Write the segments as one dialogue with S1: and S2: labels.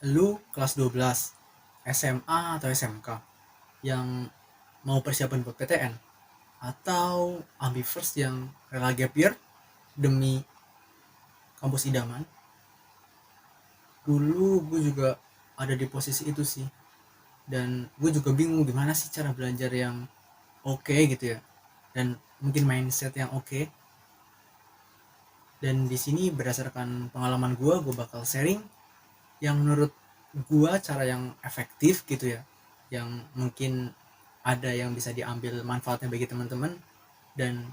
S1: lu kelas 12 SMA atau SMK yang mau persiapan buat PTN, atau ambivers yang rela gap year demi kampus idaman. Dulu gue juga ada di posisi itu sih, dan gue juga bingung gimana sih cara belajar yang oke gitu ya, dan mungkin mindset yang oke. Dan di sini berdasarkan pengalaman gue bakal sharing yang menurut gue cara yang efektif gitu ya, yang mungkin ada yang bisa diambil manfaatnya bagi teman-teman. Dan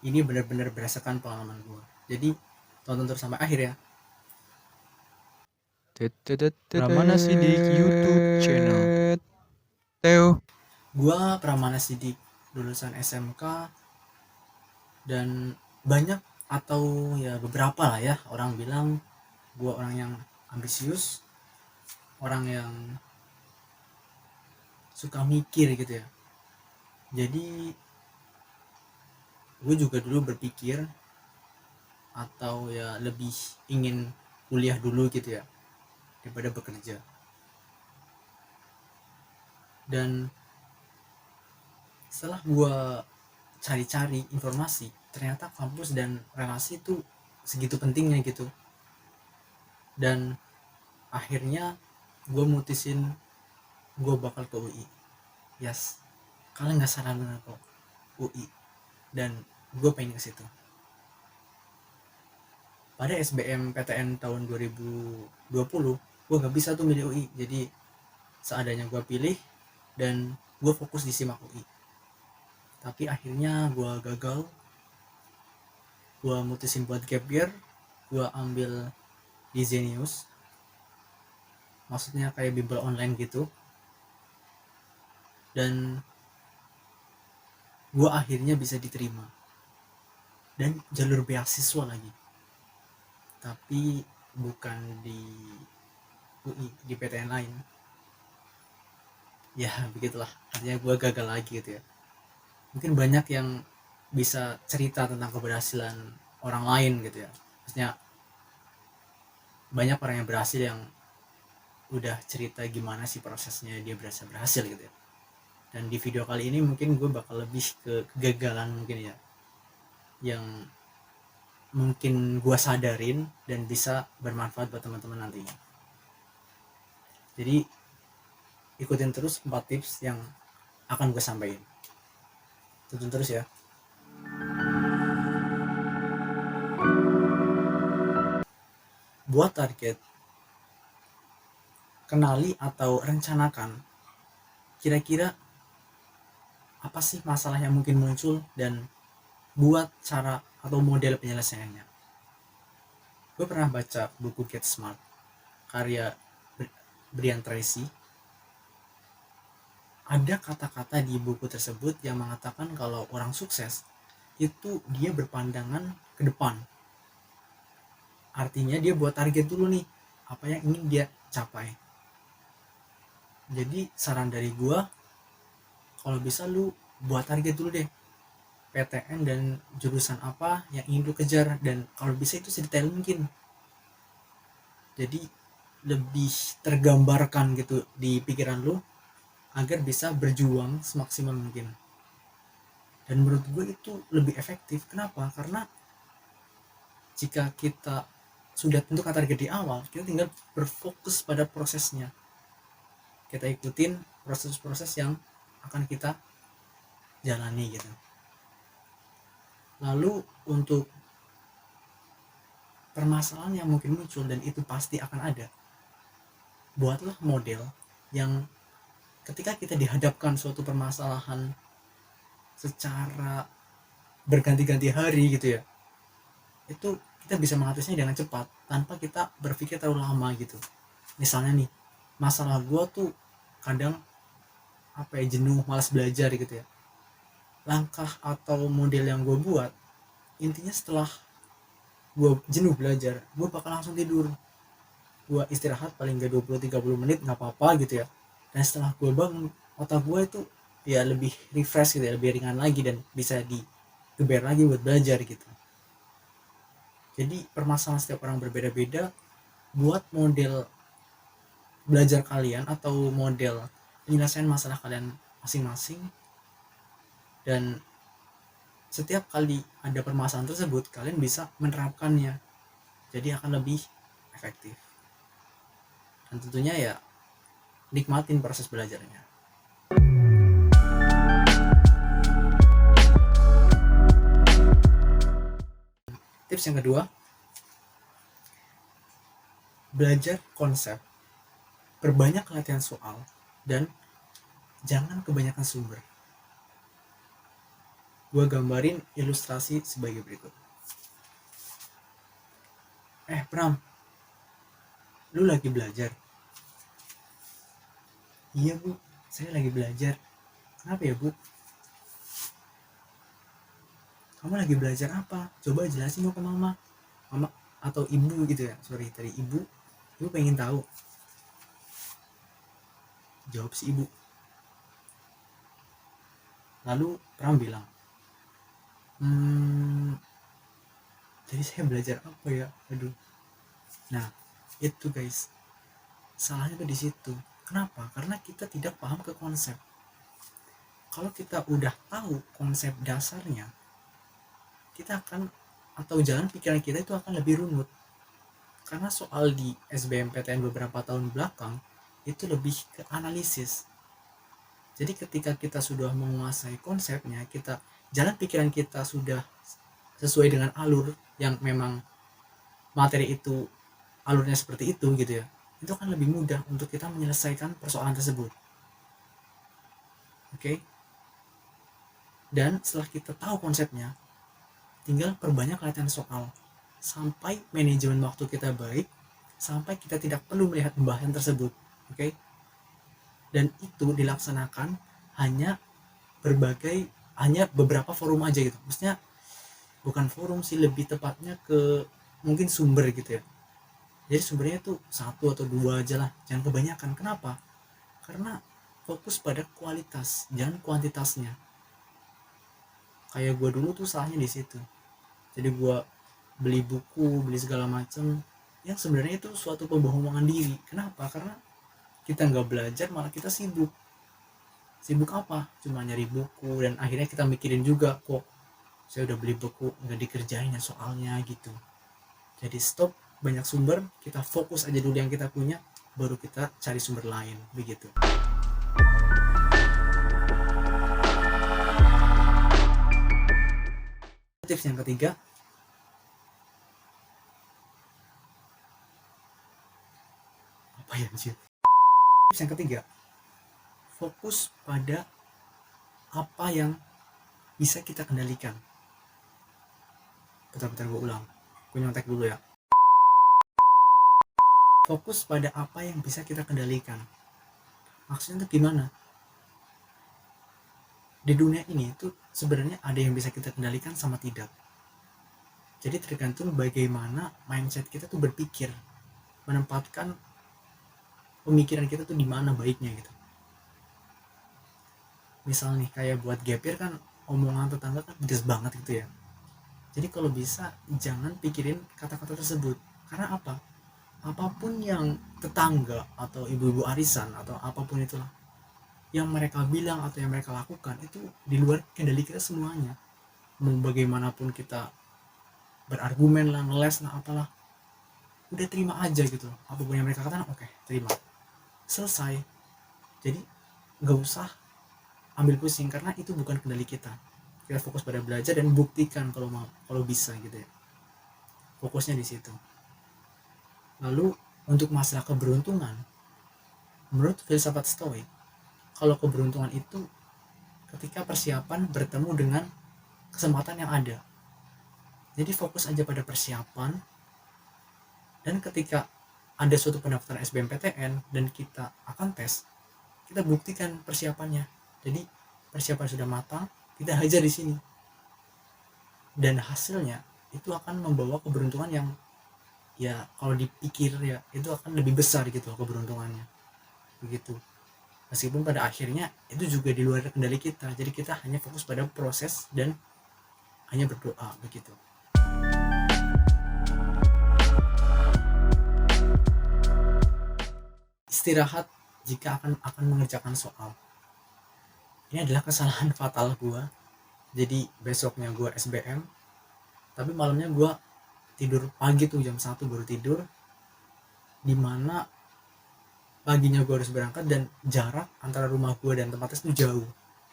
S1: ini benar-benar berdasarkan pengalaman gue, jadi tonton terus sampai akhir ya.
S2: Pramana Sidik YouTube channel. Teo.
S1: Gue Pramana Sidik, lulusan SMK, dan banyak atau ya beberapa lah ya orang bilang gue orang yang ambisius, orang yang suka mikir gitu ya. Jadi gue juga dulu berpikir atau ya lebih ingin kuliah dulu gitu ya daripada bekerja. Dan setelah gue cari-cari informasi, ternyata kampus dan relasi itu segitu pentingnya gitu. Dan akhirnya gue mutusin gue bakal ke UI. Yes, kalian nggak salah benar kok, UI. Dan gue pengen ke situ. Pada SBM PTN tahun 2020 gue nggak bisa tuh milih UI, jadi seadanya gue pilih dan gue fokus di simak UI. Tapi akhirnya gue gagal. Gue mutusin buat gap year. Gue ambil di Zenius, maksudnya kayak bimbel online gitu. Dan gue akhirnya bisa diterima, dan jalur beasiswa lagi, tapi bukan di UI, di PTN lain. Ya begitulah, artinya gue gagal lagi gitu ya. Mungkin banyak yang bisa cerita tentang keberhasilan orang lain gitu ya, maksudnya banyak orang yang berhasil yang udah cerita gimana sih prosesnya dia berhasil gitu ya. Dan di video kali ini mungkin gue bakal lebih ke kegagalan mungkin ya, yang mungkin gue sadarin dan bisa bermanfaat buat teman-teman nantinya. Jadi ikutin terus 4 tips yang akan gue sampaikan. Tonton terus ya. Buat target, kenali atau rencanakan kira-kira apa sih masalah yang mungkin muncul, dan buat cara atau model penyelesaiannya. Gue pernah baca buku Get Smart karya Brian Tracy. Ada kata-kata di buku tersebut yang mengatakan kalau orang sukses itu dia berpandangan ke depan. Artinya dia buat target dulu nih, apa yang ingin dia capai. Jadi saran dari gue, kalau bisa lu buat target dulu deh, PTN dan jurusan apa yang ingin lu kejar, dan kalau bisa itu sedetail mungkin. Jadi lebih tergambarkan gitu di pikiran lu agar bisa berjuang semaksimal mungkin. Dan menurut gue itu lebih efektif. Kenapa? Karena jika kita sudah tentukan target di awal, kita tinggal berfokus pada prosesnya. Kita ikutin proses-proses yang akan kita jalani gitu. Lalu untuk permasalahan yang mungkin muncul, dan itu pasti akan ada, buatlah model yang ketika kita dihadapkan suatu permasalahan secara berganti-ganti hari gitu ya, itu kita bisa mengatasinya dengan cepat tanpa kita berpikir terlalu lama gitu. Misalnya nih, masalah gue tuh kadang apa ya, jenuh, malas belajar gitu ya. Langkah atau model yang gue buat, intinya setelah gue jenuh belajar, gue bakal langsung tidur. Gue istirahat paling gak 20-30 menit nggak apa-apa gitu ya. Dan setelah gue bangun, otak gue itu ya lebih refresh gitu ya, lebih ringan lagi, dan bisa digeber lagi buat belajar gitu. Jadi permasalahan setiap orang berbeda-beda, buat model belajar kalian atau model penyelesaian masalah kalian masing-masing, dan setiap kali ada permasalahan tersebut kalian bisa menerapkannya, jadi akan lebih efektif. Dan tentunya ya nikmatin proses belajarnya. Tips yang kedua, belajar konsep, perbanyak latihan soal, dan jangan kebanyakan sumber. Gue gambarin ilustrasi sebagai berikut. Pram, lu lagi belajar? Iya bu, saya lagi belajar. Kenapa ya bu? Kamu lagi belajar apa? Coba jelasin dong ke mama. Mama atau ibu gitu ya, sorry tadi ibu pengen tahu. Jawab si ibu. Lalu Pram bilang, jadi saya belajar apa ya? Aduh. Nah, itu guys, salahnya tuh di situ. Kenapa? Karena kita tidak paham ke konsep. Kalau kita udah tahu konsep dasarnya, kita akan, atau jalan pikiran kita itu akan lebih runut. Karena soal di SBMPTN beberapa tahun belakang itu lebih ke analisis. Jadi ketika kita sudah menguasai konsepnya, kita, jalan pikiran kita sudah sesuai dengan alur yang memang materi itu alurnya seperti itu gitu ya, itu akan lebih mudah untuk kita menyelesaikan persoalan tersebut. Oke? Dan setelah kita tahu konsepnya, tinggal perbanyak latihan soal sampai manajemen waktu kita baik, sampai kita tidak perlu melihat pembahasan tersebut. Oke? Dan itu dilaksanakan hanya beberapa forum aja gitu. Maksudnya bukan forum sih, lebih tepatnya ke mungkin sumber gitu ya. Jadi sumbernya tuh 1 atau 2 aja lah, jangan kebanyakan. Kenapa? Karena fokus pada kualitas, jangan kuantitasnya. Kayak gue dulu tuh salahnya di situ. Jadi gue beli buku, beli segala macem, yang sebenarnya itu suatu pembohongan diri. Kenapa? Karena kita nggak belajar, malah kita sibuk. Sibuk apa? Cuma nyari buku, dan akhirnya kita mikirin juga, kok saya udah beli buku nggak dikerjain ya soalnya gitu. Jadi stop banyak sumber, kita fokus aja dulu yang kita punya, baru kita cari sumber lain, begitu. Tips yang ketiga, apa ya sih? Tips yang ketiga, fokus pada apa yang bisa kita kendalikan. Bentar gue ulang, gue nyontek dulu ya. Fokus pada apa yang bisa kita kendalikan. Maksudnya itu gimana? Di dunia ini tuh sebenarnya ada yang bisa kita kendalikan sama tidak. Jadi tergantung bagaimana mindset kita tuh berpikir, menempatkan pemikiran kita tuh di mana baiknya gitu. Misal nih kayak buat gap year kan, omongan tetangga kan pedes banget gitu ya. Jadi kalau bisa jangan pikirin kata-kata tersebut. Karena apa? Apapun yang tetangga atau ibu-ibu arisan atau apapun itulah yang mereka bilang atau yang mereka lakukan, itu di luar kendali kita semuanya. Mau bagaimanapun kita berargumen lah, ngeles lah, apalah, udah terima aja gitu. Apapun yang mereka katakan, oke, terima, selesai. Jadi nggak usah ambil pusing, karena itu bukan kendali kita. Kita fokus pada belajar dan buktikan kalau mau, kalau bisa gitu ya. Fokusnya di situ. Lalu untuk masalah keberuntungan, menurut filsafat Stoik, kalau keberuntungan itu ketika persiapan bertemu dengan kesempatan yang ada. Jadi fokus aja pada persiapan, dan ketika ada suatu pendaftaran SBMPTN dan kita akan tes, kita buktikan persiapannya. Jadi persiapan sudah matang, kita hajar di sini, dan hasilnya itu akan membawa keberuntungan yang ya kalau dipikir ya itu akan lebih besar gitu keberuntungannya, begitu. Meskipun pada akhirnya itu juga di luar kendali kita, jadi kita hanya fokus pada proses dan hanya berdoa, begitu. istirahat jika akan mengerjakan soal. Ini adalah kesalahan fatal gue. Jadi besoknya gue SBM, tapi malamnya gue tidur pagi tuh jam 1 baru tidur, dimana paginya gue harus berangkat dan jarak antara rumah gue dan tempat tes itu jauh.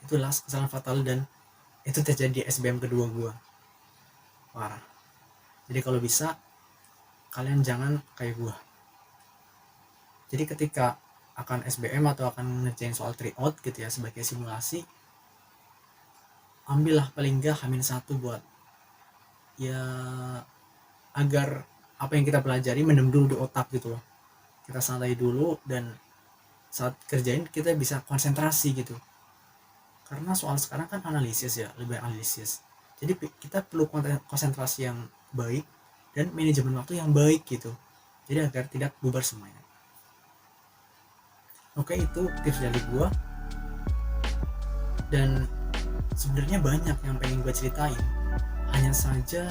S1: Itulah kesalahan fatal dan itu terjadi di SBM kedua gue. Parah. Jadi kalau bisa kalian jangan kayak gue. Jadi ketika akan SBM atau akan ngerjain soal tryout gitu ya sebagai simulasi, ambillah paling enggak H-1 buat ya agar apa yang kita pelajari mendem dulu di otak gitu loh. Kita santai dulu dan saat kerjain kita bisa konsentrasi gitu. Karena soal sekarang kan analisis ya, lebih analisis. Jadi kita perlu konsentrasi yang baik dan manajemen waktu yang baik gitu. Jadi agar tidak bubar semuanya. Oke, itu tips dari gua. Dan sebenarnya banyak yang pengen gua ceritain. Hanya saja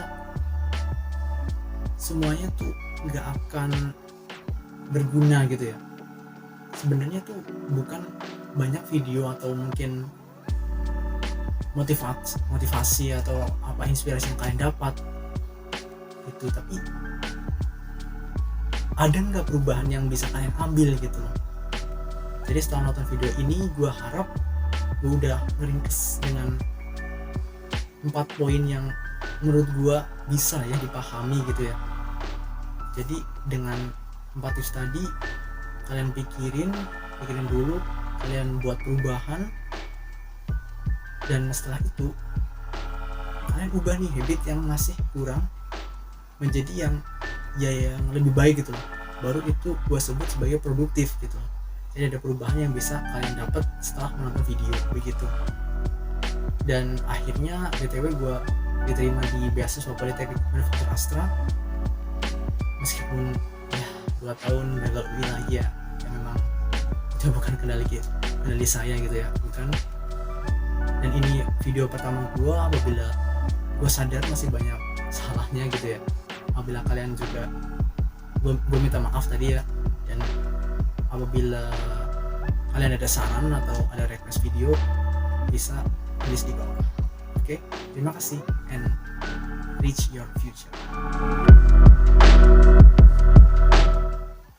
S1: semuanya tuh nggak akan berguna gitu ya. Sebenarnya tuh bukan banyak video atau mungkin motivasi atau apa inspirasi yang kalian dapat itu, tapi ada nggak perubahan yang bisa kalian ambil gitu loh. Jadi setelah nonton video ini, gue harap gue udah ngeringkes dengan 4 poin yang menurut gue bisa ya dipahami gitu ya. Jadi dengan 4 tips tadi, kalian pikirin dulu, kalian buat perubahan, dan setelah itu kalian ubah nih habit yang masih kurang menjadi yang lebih baik gitu loh. Baru itu gue sebut sebagai produktif gitu loh. Jadi ada perubahan yang bisa kalian dapat setelah menonton video begitu. Dan akhirnya BTW gue diterima di beasiswa Politeknik Universitas Astra, meskipun ya 2 tahun gagal UI lagi ya, yang memang itu bukan kendali saya gitu ya, bukan. Dan ini video pertama gue, apabila gue sadar masih banyak salahnya gitu ya, apabila kalian juga, gue minta maaf tadi ya. Dan apabila kalian ada saran atau ada request video, bisa tulis di bawah. Oke, terima kasih and reach your future.